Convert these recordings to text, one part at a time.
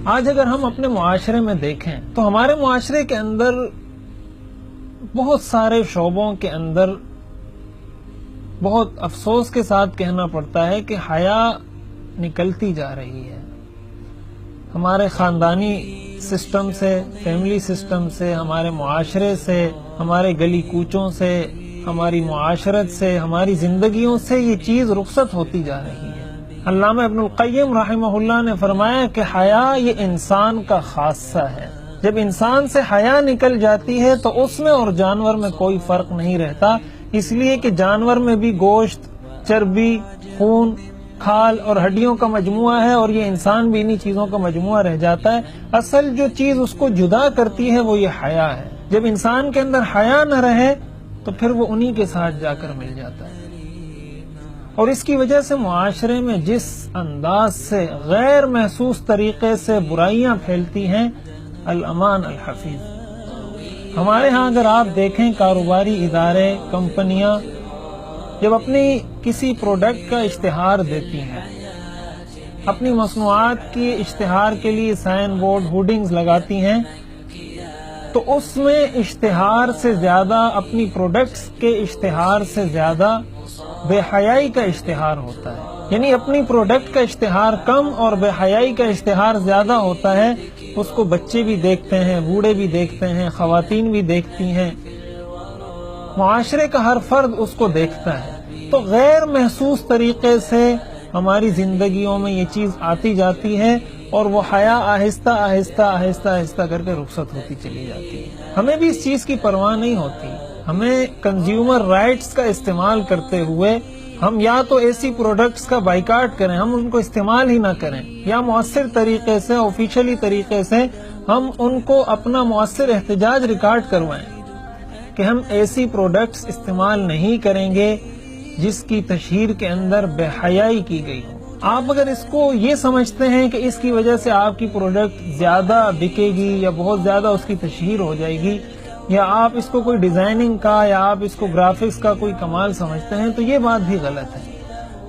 آج اگر ہم اپنے معاشرے میں دیکھیں تو ہمارے معاشرے کے اندر بہت سارے شعبوں کے اندر بہت افسوس کے ساتھ کہنا پڑتا ہے کہ حیا نکلتی جا رہی ہے. ہمارے خاندانی سسٹم سے، فیملی سسٹم سے، ہمارے معاشرے سے، ہمارے گلی کوچوں سے، ہماری معاشرت سے، ہماری زندگیوں سے یہ چیز رخصت ہوتی جا رہی ہے. علامہ ابن القیم رحمہ اللہ نے فرمایا کہ حیا یہ انسان کا خاصہ ہے. جب انسان سے حیا نکل جاتی ہے تو اس میں اور جانور میں کوئی فرق نہیں رہتا، اس لیے کہ جانور میں بھی گوشت، چربی، خون، کھال اور ہڈیوں کا مجموعہ ہے، اور یہ انسان بھی انہی چیزوں کا مجموعہ رہ جاتا ہے. اصل جو چیز اس کو جدا کرتی ہے وہ یہ حیا ہے. جب انسان کے اندر حیا نہ رہے تو پھر وہ انہی کے ساتھ جا کر مل جاتا ہے. اور اس کی وجہ سے معاشرے میں جس انداز سے غیر محسوس طریقے سے برائیاں پھیلتی ہیں، الامان الحفیظ. ہمارے ہاں اگر آپ دیکھیں کاروباری ادارے، کمپنیاں جب اپنی کسی پروڈکٹ کا اشتہار دیتی ہیں، اپنی مصنوعات کی اشتہار کے لیے سائن بورڈ، ہوڈنگز لگاتی ہیں، تو اس میں اشتہار سے زیادہ، اپنی پروڈکٹس کے اشتہار سے زیادہ بے حیائی کا اشتہار ہوتا ہے. یعنی اپنی پروڈکٹ کا اشتہار کم اور بے حیائی کا اشتہار زیادہ ہوتا ہے. اس کو بچے بھی دیکھتے ہیں، بوڑھے بھی دیکھتے ہیں، خواتین بھی دیکھتی ہیں، معاشرے کا ہر فرد اس کو دیکھتا ہے. تو غیر محسوس طریقے سے ہماری زندگیوں میں یہ چیز آتی جاتی ہے، اور وہ حیا آہستہ آہستہ آہستہ آہستہ کر کے رخصت ہوتی چلی جاتی ہے. ہمیں بھی اس چیز کی پرواہ نہیں ہوتی. ہمیں کنزیومر رائٹس کا استعمال کرتے ہوئے ہم یا تو ایسی پروڈکٹس کا بائیکاٹ کریں، ہم ان کو استعمال ہی نہ کریں، یا مؤثر طریقے سے، آفیشلی طریقے سے ہم ان کو اپنا مؤثر احتجاج ریکارڈ کروائیں کہ ہم ایسی پروڈکٹس استعمال نہیں کریں گے جس کی تشہیر کے اندر بے حیائی کی گئی ہو. آپ اگر اس کو یہ سمجھتے ہیں کہ اس کی وجہ سے آپ کی پروڈکٹ زیادہ بکے گی یا بہت زیادہ اس کی تشہیر ہو جائے گی، یا آپ اس کو کوئی ڈیزائننگ کا یا آپ اس کو گرافکس کا کوئی کمال سمجھتے ہیں، تو یہ بات بھی غلط ہے.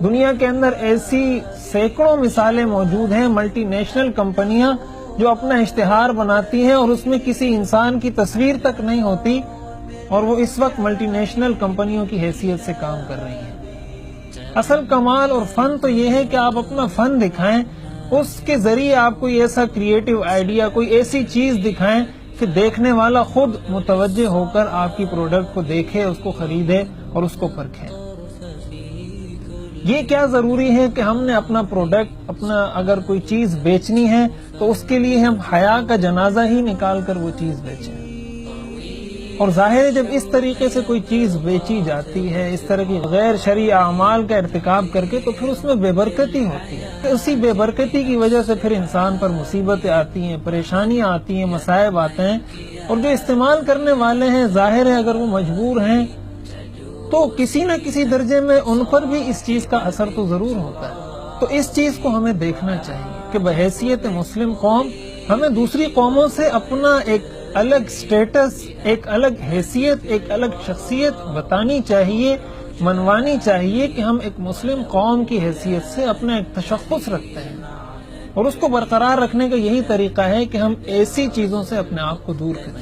دنیا کے اندر ایسی سینکڑوں مثالیں موجود ہیں، ملٹی نیشنل کمپنیاں جو اپنا اشتہار بناتی ہیں اور اس میں کسی انسان کی تصویر تک نہیں ہوتی، اور وہ اس وقت ملٹی نیشنل کمپنیوں کی حیثیت سے کام کر رہی ہیں. اصل کمال اور فن تو یہ ہے کہ آپ اپنا فن دکھائیں، اس کے ذریعے آپ کوئی ایسا کریٹو آئیڈیا، کوئی ایسی چیز دکھائیں کہ دیکھنے والا خود متوجہ ہو کر آپ کی پروڈکٹ کو دیکھے، اس کو خریدے اور اس کو پرکھے. یہ کیا ضروری ہے کہ ہم نے اپنا پروڈکٹ، اپنا اگر کوئی چیز بیچنی ہے تو اس کے لیے ہم حیا کا جنازہ ہی نکال کر وہ چیز بیچیں. اور ظاہر ہے جب اس طریقے سے کوئی چیز بیچی جاتی ہے، اس طرح کی غیر شرعی اعمال کا ارتکاب کر کے، تو پھر اس میں بے برکتی ہوتی ہے. اسی بے برکتی کی وجہ سے پھر انسان پر مصیبتیں آتی ہیں، پریشانیاں آتی ہیں، مصائب آتے ہیں. اور جو استعمال کرنے والے ہیں، ظاہر ہے اگر وہ مجبور ہیں تو کسی نہ کسی درجے میں ان پر بھی اس چیز کا اثر تو ضرور ہوتا ہے. تو اس چیز کو ہمیں دیکھنا چاہیے کہ بحیثیت مسلم قوم ہمیں دوسری قوموں سے اپنا ایک الگ سٹیٹس، ایک الگ حیثیت، ایک الگ شخصیت بتانی چاہیے، منوانی چاہیے کہ ہم ایک مسلم قوم کی حیثیت سے اپنا ایک تشخص رکھتے ہیں. اور اس کو برقرار رکھنے کا یہی طریقہ ہے کہ ہم ایسی چیزوں سے اپنے آپ کو دور کریں.